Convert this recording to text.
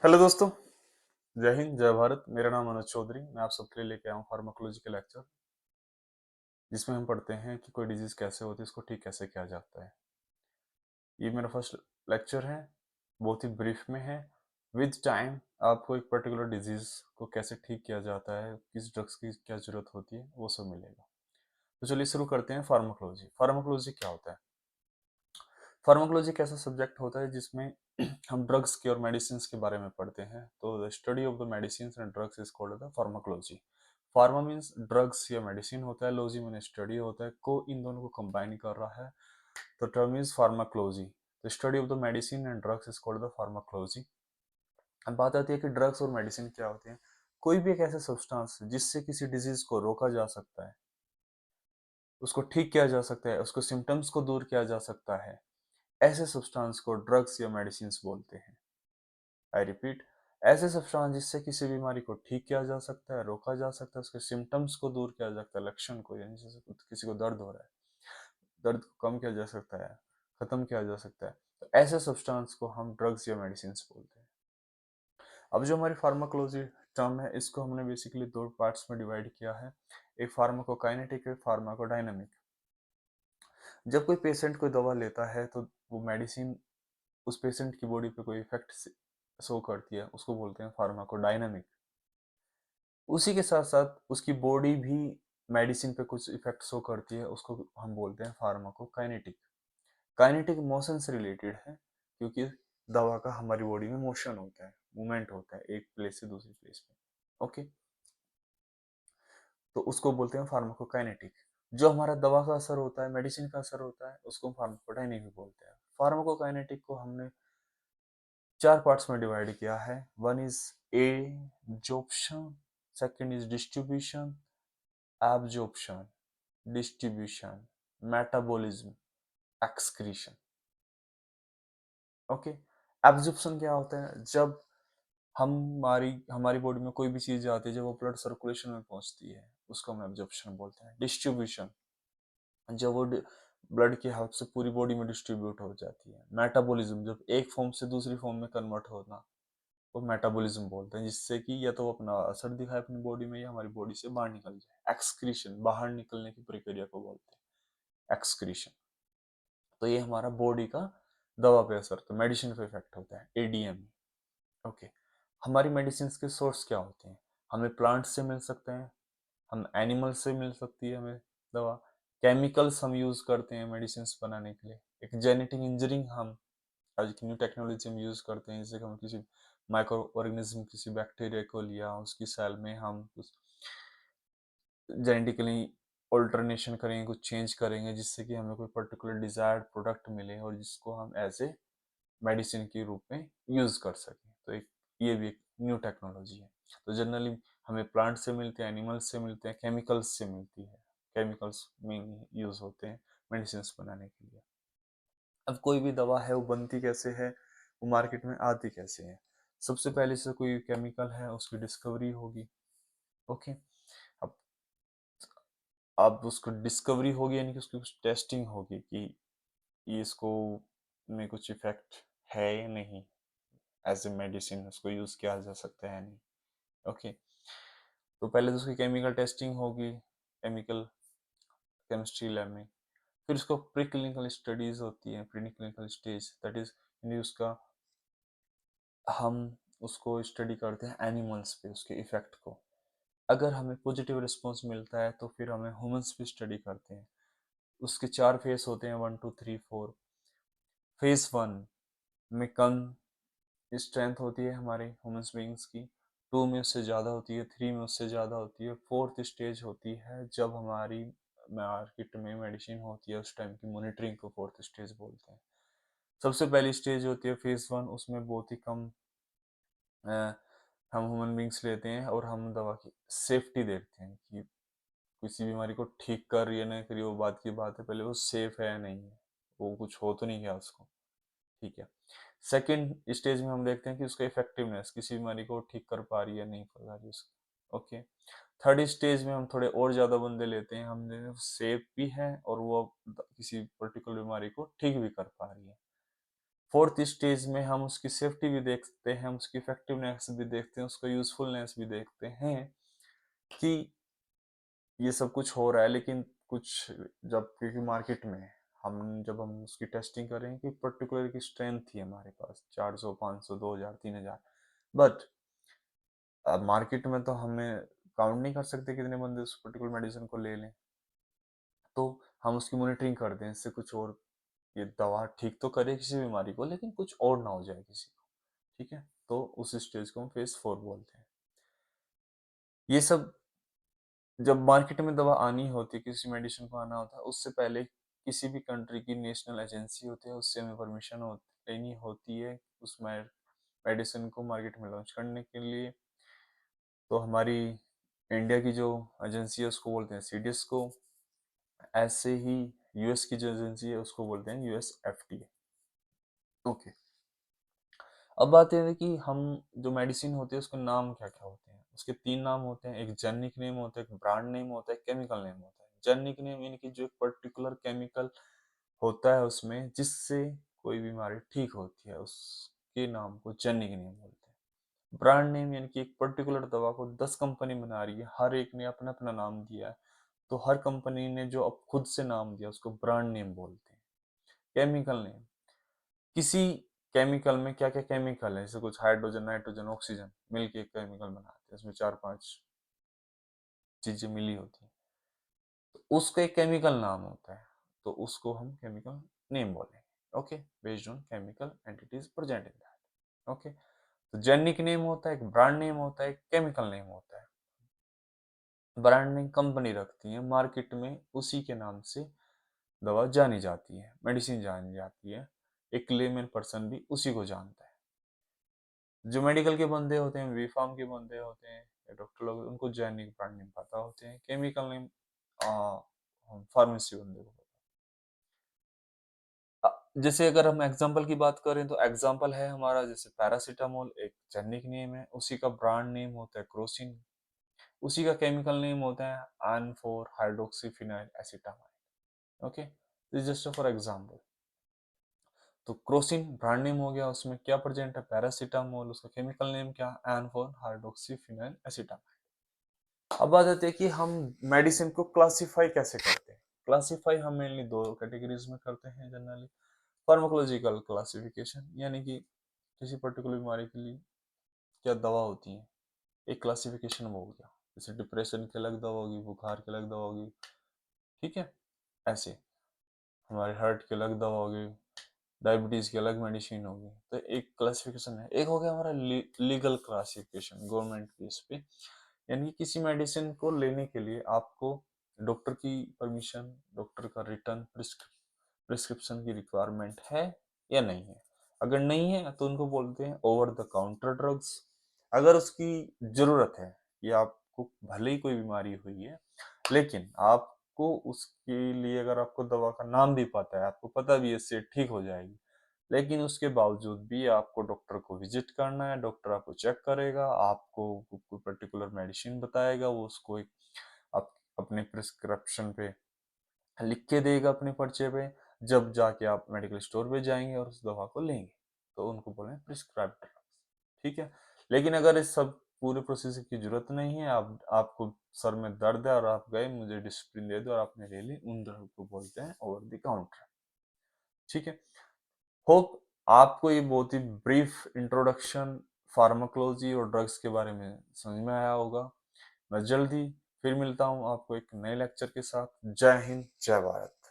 Hello दोस्तों। जय हिंद, जय भारत। मेरा नाम मनोज चौधरी। मैं आप सबके लिए लेके आया हूँ फार्माकोलॉजी के लेक्चर, जिसमें हम पढ़ते हैं कि कोई डिजीज कैसे होती है, उसको ठीक कैसे किया जाता है। ये मेरा फर्स्ट लेक्चर है, बहुत ही ब्रीफ में है। विद टाइम आपको एक पर्टिकुलर डिजीज को कैसे ठीक किया जाता है, किस ड्रग्स की क्या जरूरत होती है, वो सब मिलेगा। तो चलिए शुरू करते हैं। फार्माकोलॉजी फार्माकोलॉजी क्या होता है? फार्माकोलॉजी एक ऐसा सब्जेक्ट होता है जिसमें हम ड्रग्स की और मेडिसिन के बारे में पढ़ते हैं। तो the study of the medicine and drugs is called the pharmacology. Pharma means drugs या मेडिसिन होता है, लॉजी मीन स्टडी होता है, को इन दोनों को कंबाइन कर रहा है। तो term is pharmacology. The study of the medicine and drugs is called the pharmacology. अब बात आती है कि ड्रग्स और मेडिसिन क्या होते हैं। कोई भी एक ऐसा सब्सटेंस जिससे किसी डिजीज को रोका जा सकता है, उसको ठीक किया जा सकता है, उसको सिम्टम्स को दूर किया जा सकता है, ऐसे सब्सटेंस को ड्रग्स या मेडिसिन बोलते हैं। आई रिपीट, ऐसे सब्सटेंस जिससे किसी बीमारी को ठीक किया जा सकता है, रोका जा सकता है, उसके सिम्टम्स को दूर किया जा सकता है, लक्षण को, यानी जैसे किसी को दर्द हो रहा है, दर्द को कम किया जा सकता है, खत्म किया जा सकता है, तो ऐसे सब्सटेंस को हम ड्रग्स या मेडिसिन बोलते हैं। अब जो हमारी फार्माकोलॉजी टर्म है, इसको हमने बेसिकली दो पार्ट्स में डिवाइड किया है। एक फार्माकोकाइनेटिक, एक फार्माकोडायनामिक। जब कोई पेशेंट कोई दवा लेता है तो वो मेडिसिन उस पेशेंट की बॉडी पे कोई इफेक्ट शो करती है, उसको बोलते हैं फार्माकोडायनामिक। उसी के साथ साथ उसकी बॉडी भी मेडिसिन पे कुछ इफेक्ट शो करती है, उसको हम बोलते हैं फार्माकोकाइनेटिक। काइनेटिक मोशन से रिलेटेड है, क्योंकि दवा का हमारी बॉडी में मोशन होता है, मूवमेंट होता है एक प्लेस से दूसरी प्लेस में। ओके, तो उसको बोलते हैं फार्माकोकाइनेटिक। जो हमारा दवा का असर होता है, मेडिसिन का असर होता है, उसको फार्माकोडायनेमिक भी बोलते हैं। फार्माकोकाइनेटिक को हमने चार पार्ट्स में डिवाइड किया है। One is absorption, second is distribution, absorption, distribution, metabolism, excretion. Okay, absorption क्या होता है? जब हमारी हमारी बॉडी में कोई भी चीज आती है, जब वो ब्लड सर्कुलेशन में पहुंचती है, उसको हम एब्जॉर्प्शन बोलते हैं। डिस्ट्रीब्यूशन, जब वो ब्लड की हेल्प से पूरी बॉडी में डिस्ट्रीब्यूट हो जाती है। मेटाबॉलिज्म, जब एक फॉर्म से दूसरी फॉर्म में कन्वर्ट होना, वो मेटाबॉलिज्म बोलते हैं, जिससे कि या तो वो अपना असर दिखाए अपनी बॉडी में, या हमारी बॉडी से बाहर निकल जाए। एक्सक्रीशन, बाहर निकलने की प्रक्रिया को बोलते हैं एक्सक्रीशन। तो ये हमारा बॉडी का दवा पे असर, तो मेडिसिन पे इफेक्ट होता है, एडीएम। ओके, हमारी मेडिसिन के सोर्स क्या होते हैं? हमें प्लांट से मिल सकते हैं, हम एनिमल से मिल सकती है हमें दवा। केमिकल्स हम यूज करते हैं मेडिसिन बनाने के लिए। एक जेनेटिक इंजीनियरिंग हम आज की न्यू टेक्नोलॉजी हम यूज करते हैं, जैसे कि हम किसी माइक्रो ऑर्गेनिज्म, किसी बैक्टीरिया को लिया, उसकी सेल में हम कुछ जेनेटिकली ऑल्टरनेशन करेंगे, कुछ चेंज करेंगे, जिससे कि हमें कोई पर्टिकुलर डिजायर्ड प्रोडक्ट मिले और जिसको हम एज ए मेडिसिन के रूप में यूज कर सकें। तो एक ये भी एक न्यू टेक्नोलॉजी है। तो जनरली हमें प्लांट से मिलते हैं, एनिमल्स से मिलते हैं, केमिकल्स से मिलती है। केमिकल्स में यूज होते हैं मेडिसिन बनाने के लिए। अब कोई भी दवा है, वो बनती कैसे है, वो मार्केट में आती कैसे है? सबसे पहले से कोई केमिकल है, उसकी डिस्कवरी होगी। ओके, अब उसको डिस्कवरी होगी, यानी कि उसकी कुछ टेस्टिंग होगी कि ये इसको में कुछ इफेक्ट है या नहीं, एज ए मेडिसिन उसको यूज किया जा सकता है नहीं। ओके, तो पहले तो उसकी केमिकल टेस्टिंग होगी, केमिकल केमिस्ट्री लैब में। फिर उसको प्री क्लिनिकल स्टडीज होती है, pre clinical stage, that is उसका हम उसको स्टडी करते हैं एनिमल्स पे, उसके इफेक्ट को। अगर हमें पॉजिटिव रिस्पॉन्स मिलता है तो फिर हमें ह्यूमंस पे स्टडी करते हैं। उसके चार फेज होते हैं, 1 2 3 4। फेज 1 में कम स्ट्रेंथ होती है हमारे ह्यूमंस बींग्स की, 2 में उससे ज़्यादा होती है, 3 में उससे ज़्यादा होती है, फोर्थ स्टेज होती है जब हमारी मार्केट में मेडिसिन होती है, उस टाइम की मॉनिटरिंग को फोर्थ स्टेज बोलते हैं। सबसे पहली स्टेज होती है फेज 1, उसमें बहुत ही कम हम ह्यूमन बींग्स लेते हैं और हम दवा की सेफ्टी देखते हैं कि किसी बीमारी को ठीक कर रही है नहीं करी, वो बात की बात है, पहले वो सेफ है या नहीं है, वो कुछ हो तो नहीं गया उसको। ठीक है, सेकेंड स्टेज में हम देखते हैं कि उसका इफेक्टिवनेस, किसी बीमारी को ठीक कर पा रही है नहीं कर पा रही उसको। ओके, थर्ड स्टेज में हम थोड़े और ज़्यादा बंदे लेते हैं, हम सेफ भी है और वो किसी पर्टिकुलर बीमारी को ठीक भी कर पा रही है। 4th स्टेज में हम उसकी सेफ्टी भी देखते हैं, उसकी इफेक्टिवनेस भी देखते हैं, उसका यूजफुलनेस भी देखते हैं कि ये सब कुछ हो रहा है। लेकिन कुछ जब क्योंकि मार्केट में जब हम उसकी टेस्टिंग करें कि पर्टिकुलर की स्ट्रेंथ थी हमारे पास 400 500 2000 3000, बट मार्केट में तो हमें काउंट नहीं कर सकते कितने बंदे उस पर्टिकुलर मेडिसिन को ले लें। तो हम उसकी मॉनिटरिंग करते हैं, इससे कुछ और ये दवा ठीक तो करे किसी बीमारी को, लेकिन कुछ और ना हो जाए किसी को। ठीक है, तो उस स्टेज को हम फेज 4 बोलते हैं। ये सब जब मार्केट में दवा आनी होती है, किसी मेडिसिन को आना होता है, उससे पहले किसी भी कंट्री की नेशनल एजेंसी होती है, उससे हमें परमिशन लेनी होती है उस मेडिसिन को मार्केट में लॉन्च करने के लिए। तो हमारी इंडिया की जो एजेंसी है उसको बोलते हैं सीडीएस को। ऐसे ही यूएस की जो एजेंसी है उसको बोलते हैं यूएस एफडीए। ओके, अब बात यह है कि हम जो मेडिसिन होती है उसके नाम क्या क्या होते हैं। उसके 3 नाम होते हैं, एक जेनिक नेम होता है, एक ब्रांड नेम होता है, केमिकल नेम होता है। जेनिक नेम यानी कि जो एक पर्टिकुलर केमिकल होता है उसमें जिससे कोई बीमारी ठीक होती है, उसके नाम को जेनिक नेम बोलते हैं। ब्रांड नेम यानी कि एक पर्टिकुलर दवा को 10 कंपनी बना रही है, हर एक ने अपना अपना नाम दिया है, तो हर कंपनी ने जो अब खुद से नाम दिया उसको ब्रांड नेम बोलते हैं। केमिकल नेम, किसी केमिकल में क्या क्या केमिकल है, जैसे कुछ हाइड्रोजन नाइट्रोजन ऑक्सीजन मिलके एक केमिकल बनाते हैं, इसमें 4-5 चीजें मिली होती हैं, तो उसका एक केमिकल नाम होता है, तो उसको हम केमिकल नेम बोलेंगे। Okay, based on chemical entities present in that. Okay, तो जेनिक नेम होता है, एक ब्रांड नेम होता है, एक केमिकल नेम होता है। ब्रांड नेम कंपनी रखती है, मार्केट में उसी के नाम से दवा जानी जाती है, मेडिसिन जानी जाती है, एक लेमन पर्सन भी उसी को जानता है। जो मेडिकल के बंदे होते हैं, बी फार्म के बंदे होते हैं या डॉक्टर लोग, उनको जेनिक ब्रांड नेम पता होते हैं, केमिकल नेम फार्मेसी बंदे को। जैसे अगर हम एग्जांपल की बात करें तो एग्जांपल है हमारा, जैसे पैरासीटामोल एक जेनिक नेम है, उसी का ब्रांड नेम होता है क्रोसिन, उसी का केमिकल नेम होता है N 4 hydroxyphenyl acetamide. Okay, this just for example. तो क्रोसिन ब्रांड नेम हो गया, उसमें क्या प्रेजेंट है, पैरासीटामोल, उसका केमिकल नेम क्या, एन 4 हाइड्रोक्सीफिनाइल एसिटामाइड। अब बात आती है कि हम मेडिसिन को क्लासिफाई कैसे करते हैं। क्लासिफाई हम मेनली 2 कैटेगरीज में करते हैं जनरली। फार्माकोलॉजिकल क्लासिफिकेशन यानी कि किसी पर्टिकुलर बीमारी के लिए क्या दवा होती है, एक क्लासिफिकेशन वो हो गया। जैसे डिप्रेशन की अलग दवा होगी, बुखार की अलग दवा होगी, ठीक है, ऐसे हमारे हार्ट की अलग दवा होगी, डायबिटीज की अलग मेडिसिन होगी। तो एक क्लासिफिकेशन है। एक हो गया हमारा लीगल क्लासिफिकेशन गवर्नमेंट के इस पे, यानी किसी मेडिसिन को लेने के लिए आपको डॉक्टर की परमिशन, डॉक्टर का रिटर्न प्रिस्क्रिप्शन की रिक्वायरमेंट है या नहीं है। अगर नहीं है तो उनको बोलते हैं ओवर द काउंटर ड्रग्स। अगर उसकी जरूरत है, ये आपको भले ही कोई बीमारी हुई है, लेकिन आपको उसके लिए अगर आपको दवा का नाम भी पता है, आपको पता भी है इससे ठीक हो जाएगी, लेकिन उसके बावजूद भी आपको डॉक्टर को विजिट करना है, डॉक्टर आपको चेक करेगा, आपको कोई पर्टिकुलर मेडिसिन बताएगा, वो उसको एक अपने प्रिस्क्रिप्शन पे लिख के देगा अपने पर्चे पे, जब जाके आप मेडिकल स्टोर पे जाएंगे और उस दवा को लेंगे, तो उनको बोले प्रिस्क्राइब ड्रग्स। ठीक है, लेकिन अगर इस सब पूरे प्रोसेस की जरूरत नहीं है, आपको सर में दर्द है और आप गए मुझे डिस्प्रिन दे दो और आपने ले ली, उन ड्रग को बोलते हैं ओवर द काउंटर। ठीक है, होप आपको ये बहुत ही ब्रीफ इंट्रोडक्शन फार्माकोलॉजी और ड्रग्स के बारे में समझ में आया होगा। मैं जल्दी फिर मिलता हूँ आपको एक नए लेक्चर के साथ। जय हिंद, जय भारत।